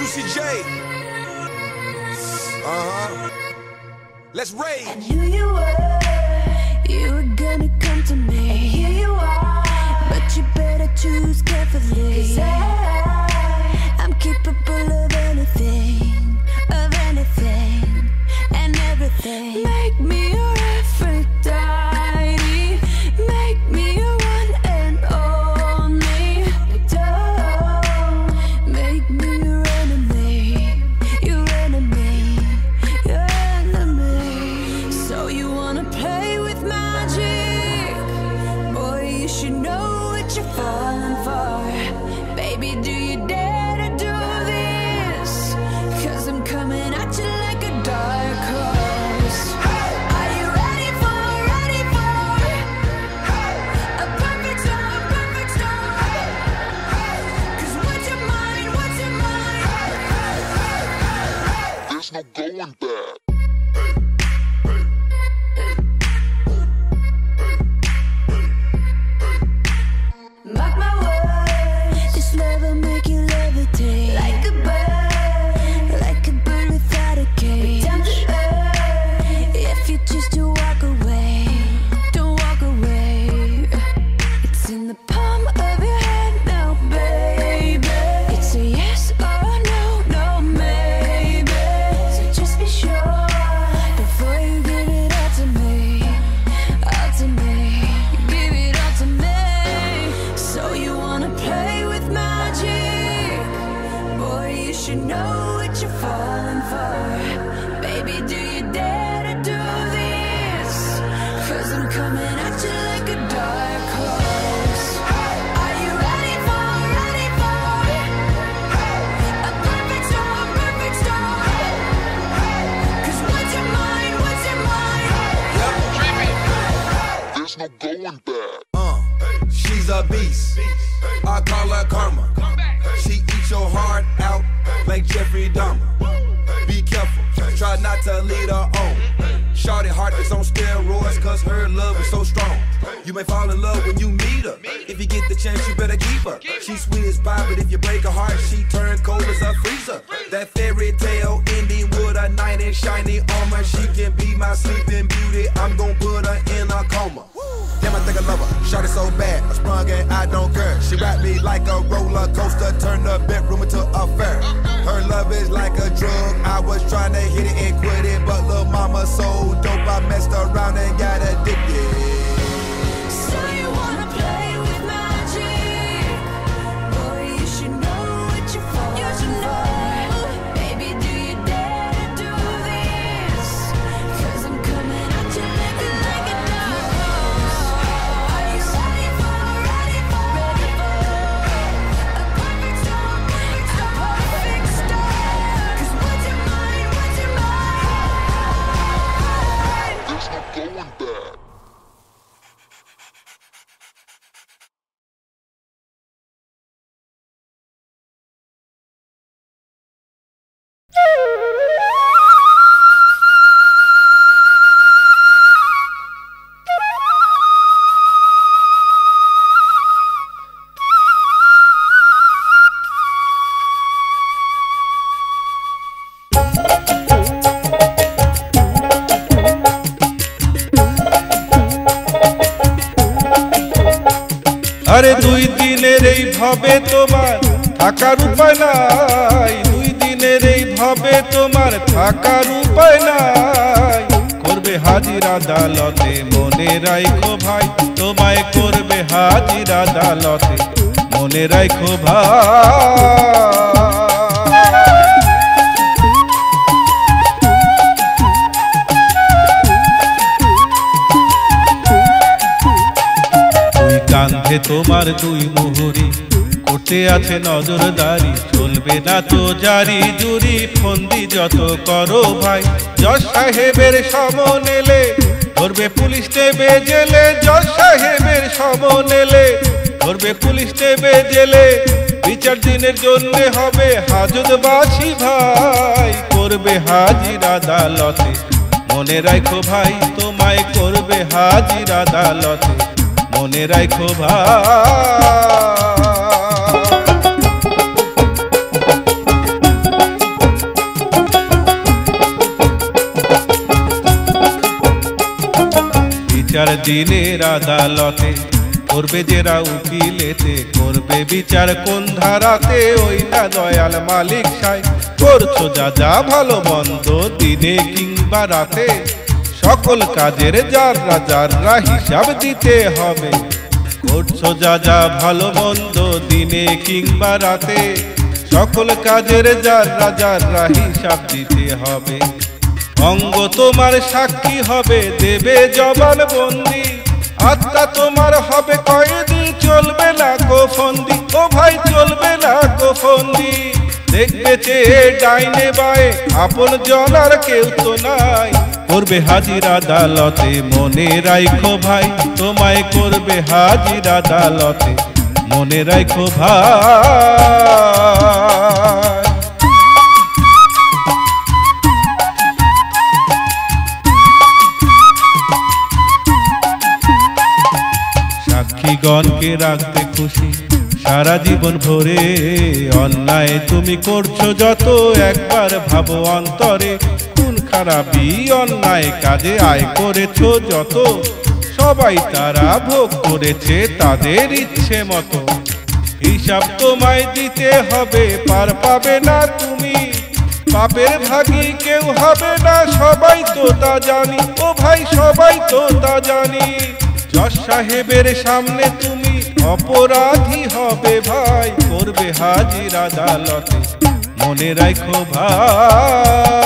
Juicy J. Let's rage. I knew you were gonna come to me. And here you are, but you better choose carefully. 'Cause I'm capable of anything, and everything. Make me your Aphrodite, make me your one and only. Don't make me your enemy, your enemy, your enemy. So you wanna play with magic? Boy, you should know what you're falling for. Baby, do you dare to do this? 'Cause I'm coming at you like a dark horse. Are you ready for a perfect storm, perfect storm? 'Cause what's your mind, what's your mind? There's no going back. Mark my words, this love will make you levitate like a bird without a cage. Down to earth, if you choose to walk away, don't walk away. It's in the palm of your hand now, baby. It's a yes or a no, no maybe. So just be sure before you give it all to me, all to me. Give it all to me. So you wanna play with magic? Boy, you should know what you're falling for. Baby, do you dare to do this? 'Cause I'm coming at you like a dark horse. Are you ready for a perfect storm, perfect storm? 'Cause what's your mind, what's your mind? There's no going back. She's a beast. I call her karma. She eats your heart out like Jeffrey Dahmer. Be careful, try not to lead her on. Shawty heart is on steroids 'cause her love is so strong. You may fall in love when you meet her. If you get the chance, you better keep her. She's sweet as pie, but if you break her heart, she turn cold as a freezer. That fairy tale ending with a knight in shiny armor. She can be my sleeping beauty. I'm gon' put her in a coma. Damn, I think I love her. Shawty so bad, I sprung and I don't care. She wrapped me like a roller coaster, turned the bedroom into a fair. Her love is like a drug. I was trying to hit it and quit it, but lil' mama so dope, I messed around and got addicted. So you wanna play with magic? Boy, you should know what you're falling for. Baby, do you dare to do this? 'Cause I'm coming at you like a dark horse. Are you ready for a perfect storm, a perfect storm? 'Cause what's your mind, what's your mind? There's no going back. আরে 2 দিনের এই ভাবে তোমার থাকার উপায় নাই, 2 দিনের এই ভাবে তোমার থাকার উপায় নাই। করবে হাজির আদালতে মনে রাখো ভাই, তোমায় করবে হাজির আদালতে মনে রাখো ভাই। কাঁধে তোমার 2 মুহুরি, করতে আছে নজরদারি, চলবে না তো জারি জুরি, ফন্দি যত করো ভাই। জজ সাহেবের সমন এলে ধরবে পুলিশ নেবে জেলে, জজ সাহেবের সমন এলে ধরবে পুলিশ নেবে জেলে। বিচার দিনের জন্য হবে হাজতবাসী ভাই, করবে হাজির আদালতে মনে রাখো ভাই, তোমায় করবে হাজির আদালতে মনে রাখো ভাই। দিনের আদালতে, করবে যারা উকিলেতে, করবে বিচার কোন ধারাতে, ওই না দয়াল মালিক সাই। করছো যা যা ভালো মন্দ দিনে কিংবা রাতে, সকল কাজের যাররা যাররা হিসাব দিতে হবে। করছো যা যা ভালো মন্দ দিনে কিংবা রাতে, সকল কাজের যাররা যাররা হিসাব দিতে হবে। অঙ্গ তোমার সাক্ষী হবে, দেবে জবানবন্দি, আত্মা তোমার হবে কয়েদি, চলবে না গোফন্দি। ও ভাই চলবে না গোফন্দি, দেখবে চেয়ে ডাইনে বায়ে, আপন জনার কেউ তো নাই। করবে হাজির আদালতে, মনে রাখো ভাই, তোমায় করবে হাজির আদালতে, মনে রাখো ভাই। সাক্ষীগণকে রাখতে খুশি সারা জীবন ভরে, অন্যায় তুমি করছো যত একবার ভাবো অন্তরে। কোন খারাপি অন্যায় কাজে আয় করেছো যত, সবাই তারা ভোগ করেছে তাদের ইচ্ছে মতো। হিসাব তোমায় দিতে হবে, পার পাবে না তুমি, পাপের ভাগী কেউ হবে না, সবাই তো তা জানি। ও ভাই সবাই তো তা জানি, জজ সাহেবের সামনে তুমি অপরাধী হবে ভাই, করবে হাজির আদালতে, মনে রাখো ভাই।